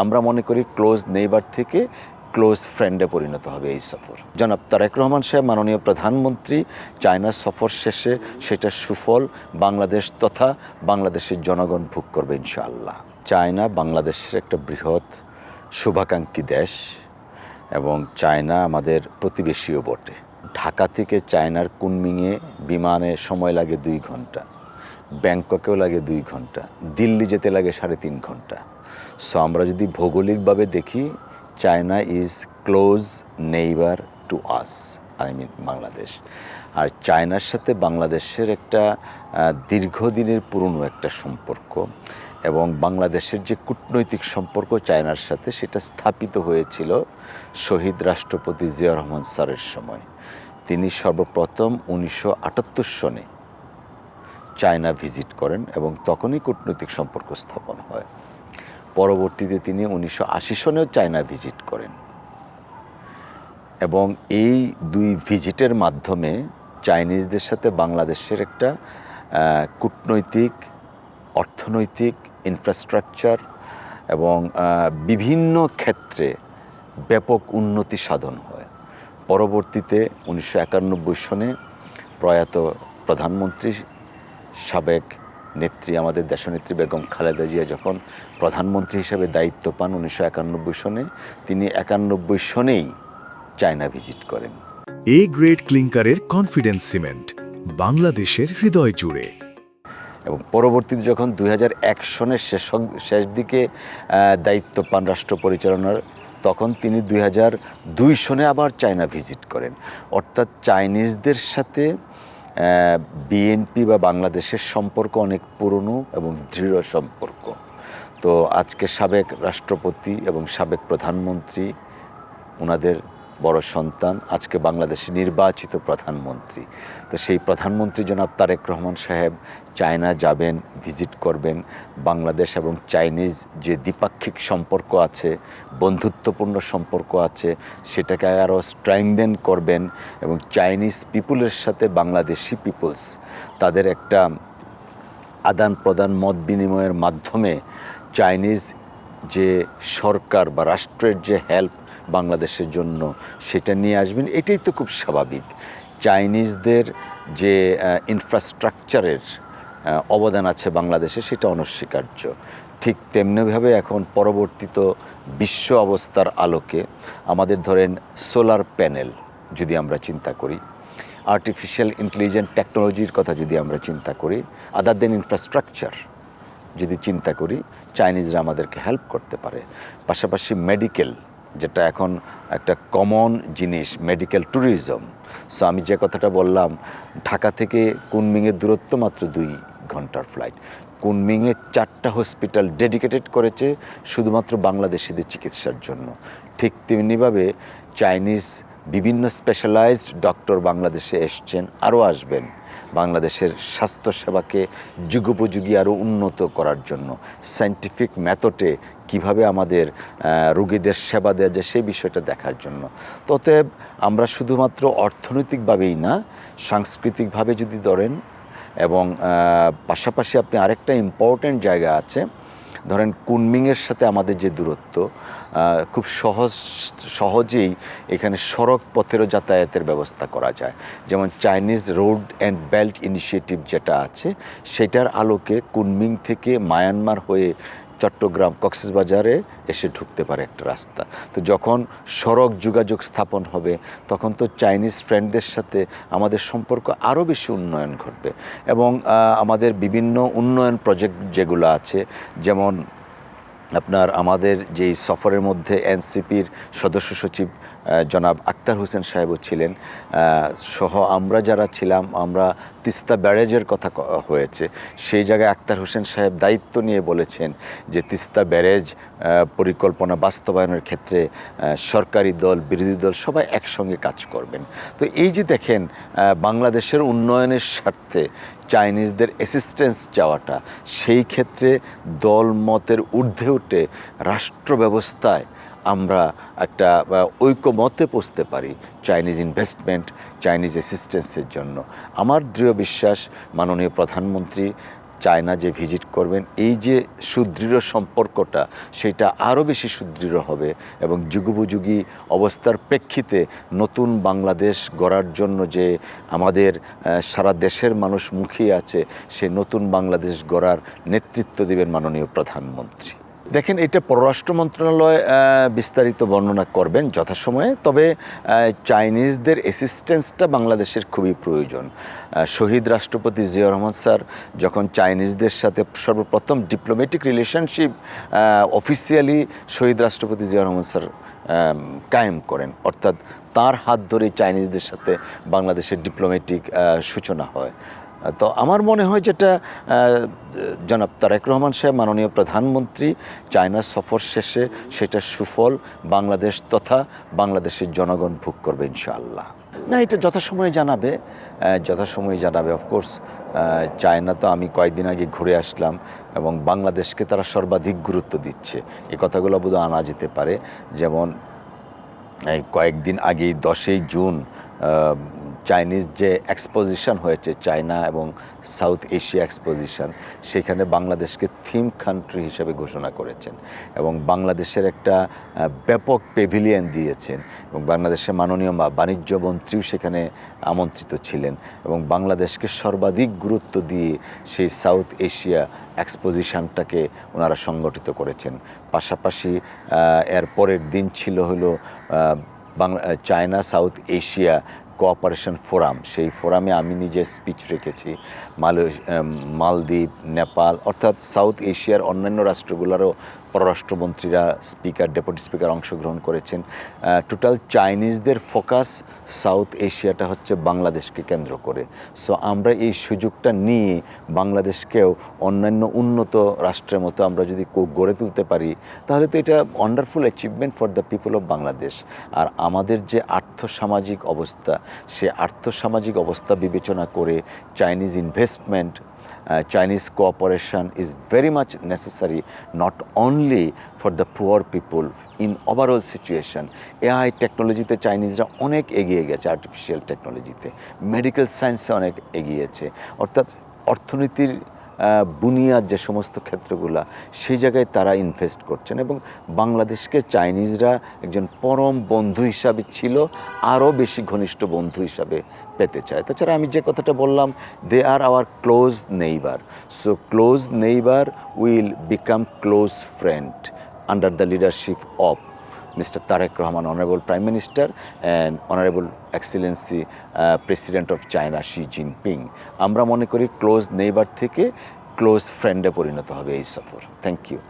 আমরা মনে করি ক্লোজ নেইবার থেকে ক্লোজ ফ্রেন্ডে পরিণত হবে এই সফর। জনাব তারেক রহমান সাহেব মাননীয় প্রধানমন্ত্রী চায়না সফর শেষে সেটা সুফল বাংলাদেশ তথা বাংলাদেশের জনগণ ভোগ করবে ইনশাআল্লাহ। চায়না বাংলাদেশের একটা বৃহৎ শুভাকাঙ্ক্ষী দেশ এবং চায়না আমাদের প্রতিবেশীও বটে। ঢাকা থেকে চায়নার কুনমিংয়ে বিমানে সময় লাগে 2 ঘন্টা, ব্যাংককেও লাগে 2 ঘন্টা, দিল্লি যেতে লাগে 3.5 ঘন্টা। সো আমরা যদি ভৌগোলিকভাবে দেখি, China is close neighbour to us, I mean Bangladesh. আর চায়নার সাথে বাংলাদেশের একটা দীর্ঘদিনের পুরনো একটা সম্পর্ক এবং বাংলাদেশের যে কূটনৈতিক সম্পর্ক চায়নার সাথে, সেটা স্থাপিত হয়েছিল শহীদ রাষ্ট্রপতি জিয়াউর রহমান স্যারের সময়। তিনি সর্বপ্রথম 1978 সনে চায়না ভিজিট করেন এবং তখনই কূটনৈতিক সম্পর্ক স্থাপন হয়। পরবর্তীতে তিনি 1980 সনেও চায়না ভিজিট করেন এবং এই 2 ভিজিটের মাধ্যমে চাইনিজদের সাথে বাংলাদেশের একটা কূটনৈতিক, অর্থনৈতিক, ইনফ্রাস্ট্রাকচার এবং বিভিন্ন ক্ষেত্রে ব্যাপক উন্নতি সাধন হয়। পরবর্তীতে 1991 সনে প্রয়াত প্রধানমন্ত্রী, সাবেক নেত্রী আমাদের দেশনেত্রী বেগম খালেদা জিয়া যখন প্রধানমন্ত্রী হিসেবে দায়িত্ব পান 1991 সনে, তিনি 91 সনেই চায়না ভিজিট করেন। এ গ্রেড ক্লিংকারের কনফিডেন্স সিমেন্ট, বাংলাদেশের হৃদয় জুড়ে। এবং পরবর্তীতে যখন 2001 সনের শেষ দিকে দায়িত্ব পান রাষ্ট্র পরিচালনার, তখন তিনি 2002 সনে আবার চায়না ভিজিট করেন। অর্থাৎ চাইনিজদের সাথে বিএনপি বা বাংলাদেশের সম্পর্ক অনেক পুরনো এবং দৃঢ় সম্পর্ক। তো আজকে সাবেক রাষ্ট্রপতি এবং সাবেক প্রধানমন্ত্রী, ওনাদের বড় সন্তান, আজকে বাংলাদেশে নির্বাচিত প্রধানমন্ত্রী। তো সেই প্রধানমন্ত্রী জনাব তারেক রহমান সাহেব চায়না যাবেন, ভিজিট করবেন। বাংলাদেশ এবং চাইনিজ যে দ্বিপাক্ষিক সম্পর্ক আছে, বন্ধুত্বপূর্ণ সম্পর্ক আছে, সেটাকে আরও স্ট্রেংথেন করবেন এবং চাইনিজ পিপুলের সাথে বাংলাদেশি পিপলস তাদের একটা আদান প্রদান, মত বিনিময়ের মাধ্যমে চাইনিজ যে সরকার বা রাষ্ট্রের যে হেল্প বাংলাদেশের জন্য, সেটা নিয়ে আসবেন। এটাই তো খুব স্বাভাবিক। চাইনিজদের যে ইনফ্রাস্ট্রাকচারের অবদান আছে বাংলাদেশে, সেটা অনস্বীকার্য। ঠিক তেমনিভাবে এখন পরবর্তীত বিশ্ব অবস্থার আলোকে আমাদের ধরেন সোলার প্যানেল যদি আমরা চিন্তা করি, আর্টিফিশিয়াল ইন্টেলিজেন্ট টেকনোলজির কথা যদি আমরা চিন্তা করি, আদার দেন ইনফ্রাস্ট্রাকচার যদি চিন্তা করি, চাইনিজরা আমাদেরকে হেল্প করতে পারে। পাশাপাশি মেডিকেল, যেটা এখন একটা কমন জিনিস, মেডিকেল ট্যুরিজম। সো আমি যে কথাটা বললাম, ঢাকা থেকে কুনমিংয়ের দূরত্ব মাত্র 2 ঘন্টার ফ্লাইট। কুনমিংয়ে 4টা হসপিটাল ডেডিকেটেড করেছে শুধুমাত্র বাংলাদেশিদের চিকিৎসার জন্য। ঠিক তেমনিভাবে চাইনিজ বিভিন্ন স্পেশালাইজড ডক্টর বাংলাদেশে এসছেন, আরও আসবেন বাংলাদেশের স্বাস্থ্যসেবাকে যুগোপযোগী আরও উন্নত করার জন্য। সায়েন্টিফিক মেথডে কিভাবে আমাদের রোগীদের সেবা দেওয়া যায়, সেই বিষয়টা দেখার জন্য। অতএব আমরা শুধুমাত্র অর্থনৈতিকভাবেই না, সাংস্কৃতিকভাবে যদি ধরেন, এবং পাশাপাশি আপনি আরেকটা ইম্পর্ট্যান্ট জায়গা আছে, ধরেন কুনমিংয়ের সাথে আমাদের যে দূরত্ব, খুব সহজেই এখানে সড়ক পথেরও যাতায়াতের ব্যবস্থা করা যায়। যেমন Chinese road and belt initiative যেটা আছে, সেটার আলোকে কুনমিং থেকে মায়ানমার হয়ে চট্টগ্রাম, কক্সবাজারে এসে ঢুকতে পারে একটা রাস্তা। তো যখন সড়ক যোগাযোগ স্থাপন হবে, তখন তো চাইনিজ ফ্রেন্ডদের সাথে আমাদের সম্পর্ক আরও বেশি উন্নয়ন ঘটবে। এবং আমাদের বিভিন্ন উন্নয়ন প্রজেক্ট যেগুলো আছে, যেমন আপনার আমাদের যেই সফরের মধ্যে এনসিপির সদস্য সচিব জনাব আক্তার হোসেন সাহেবও ছিলেন, সহ আমরা যারা ছিলাম, আমরা তিস্তা ব্যারেজের কথা হয়েছে, সেই জায়গায় আক্তার হোসেন সাহেব দায়িত্ব নিয়ে বলেছেন যে তিস্তা ব্যারেজ পরিকল্পনা বাস্তবায়নের ক্ষেত্রে সরকারি দল, বিরোধী দল সবাই একসঙ্গে কাজ করবেন। তো এই যে দেখেন, বাংলাদেশের উন্নয়নের স্বার্থে চাইনিজদের অ্যাসিস্ট্যান্স চাওয়াটা, সেই ক্ষেত্রে দল মতের ঊর্ধ্বে উঠে রাষ্ট্র ব্যবস্থায় আমরা একটা ঐকমত্যে পৌঁছতে পারি চাইনিজ ইনভেস্টমেন্ট, চাইনিজ অ্যাসিস্ট্যান্সের জন্য। আমার দৃঢ় বিশ্বাস মাননীয় প্রধানমন্ত্রী চায়না যে ভিজিট করবেন, এই যে সুদৃঢ় সম্পর্কটা সেটা আরও বেশি সুদৃঢ় হবে এবং যুগোপযোগী অবস্থার প্রেক্ষিতে নতুন বাংলাদেশ গড়ার জন্য যে আমাদের সারা দেশের মানুষ মুখিয়ে আছে, সেই নতুন বাংলাদেশ গড়ার নেতৃত্ব দেবেন মাননীয় প্রধানমন্ত্রী। দেখেন, এটা পররাষ্ট্র মন্ত্রণালয় বিস্তারিত বর্ণনা করবেন যথাসময়ে, তবে চাইনিজদের অ্যাসিস্ট্যান্সটা বাংলাদেশের খুবই প্রয়োজন। শহীদ রাষ্ট্রপতি জিয়াউর রহমান স্যার যখন চাইনিজদের সাথে সর্বপ্রথম ডিপ্লোম্যাটিক রিলেশনশিপ অফিসিয়ালি শহীদ রাষ্ট্রপতি জিয়াউর রহমান স্যার কায়েম করেন, অর্থাৎ তার হাত ধরে চাইনিজদের সাথে বাংলাদেশের ডিপ্লোম্যাটিক সূচনা হয়। তো আমার মনে হয় যেটা জনাব তারেক রহমান সাহেব মাননীয় প্রধানমন্ত্রী চায়না সফর শেষে সেটা সুফল বাংলাদেশ তথা বাংলাদেশের জনগণ ভোগ করবে ইনশাআল্লাহ। না, এটা যথাসময়ে জানাবে অফকোর্স। চায়না তো আমি কয়েকদিন আগে ঘুরে আসলাম এবং বাংলাদেশকে তারা সর্বাধিক গুরুত্ব দিচ্ছে, এই কথাগুলো বোধহয় আনা যেতে পারে। যেমন এই কয়েকদিন আগেই 10ই জুন চাইনিজ যে এক্সপোজিশন হয়েছে, চায়না এবং সাউথ এশিয়া এক্সপোজিশন, সেখানে বাংলাদেশকে থিম কান্ট্রি হিসেবে ঘোষণা করেছেন এবং বাংলাদেশের একটা ব্যাপক পেভিলিয়ন দিয়েছেন এবং বাংলাদেশের মাননীয় বাণিজ্য মন্ত্রীও সেখানে আমন্ত্রিত ছিলেন এবং বাংলাদেশকে সর্বাধিক গুরুত্ব দিয়ে সেই সাউথ এশিয়া এক্সপোজিশনটাকে ওনারা সংগঠিত করেছেন। পাশাপাশি এর পরের দিন ছিল হলো China south Asia cooperation forum. সেই ফোরামে আমি নিজে স্পিচ রেখেছি। মালদ্বীপ, নেপাল অর্থাৎ সাউথ এশিয়ার অন্যান্য রাষ্ট্রগুলোরও পররাষ্ট্রমন্ত্রীরা, স্পিকার, ডেপুটি স্পিকার অংশগ্রহণ করেছেন। টোটাল চাইনিজদের ফোকাস সাউথ এশিয়াটা হচ্ছে বাংলাদেশকে কেন্দ্র করে। সো আমরা এই সুযোগটা নিয়ে বাংলাদেশকেও অন্যান্য উন্নত রাষ্ট্রের মতো আমরা যদি গড়ে তুলতে পারি, তাহলে তো এটা wonderful achievement for the people of Bangladesh. আর আমাদের যে আর্থসামাজিক অবস্থা, সে আর্থসামাজিক অবস্থা বিবেচনা করে Chinese investment, Chinese cooperation is very much necessary, not only for the poor people in overall situation. AI টেকনোলজিতে চাইনিজরা অনেক এগিয়ে গেছে, আর্টিফিশিয়াল টেকনোলজিতে, মেডিকেল সায়েন্সে অনেক এগিয়েছে, অর্থাৎ অর্থনীতির বুনিয়াদ যে সমস্ত ক্ষেত্রগুলো, সেই জায়গায় তারা ইনভেস্ট করছেন এবং বাংলাদেশকে চাইনিজরা একজন পরম বন্ধু হিসাবে ছিল, আরও বেশি ঘনিষ্ঠ বন্ধু হিসাবে পেতে চায়। তাছাড়া আমি যে কথাটা বললাম, they are our close neighbour, so close neighbour will become close friend under the leadership of Mr. Tareq Rahman, Honorable Prime Minister, and Honorable Excellency President of China, Xi Jinping. আমরা মনে করি ক্লোজ নেইবার থেকে close ফ্রেন্ডে পরিণত হবে এই সফর। Thank you.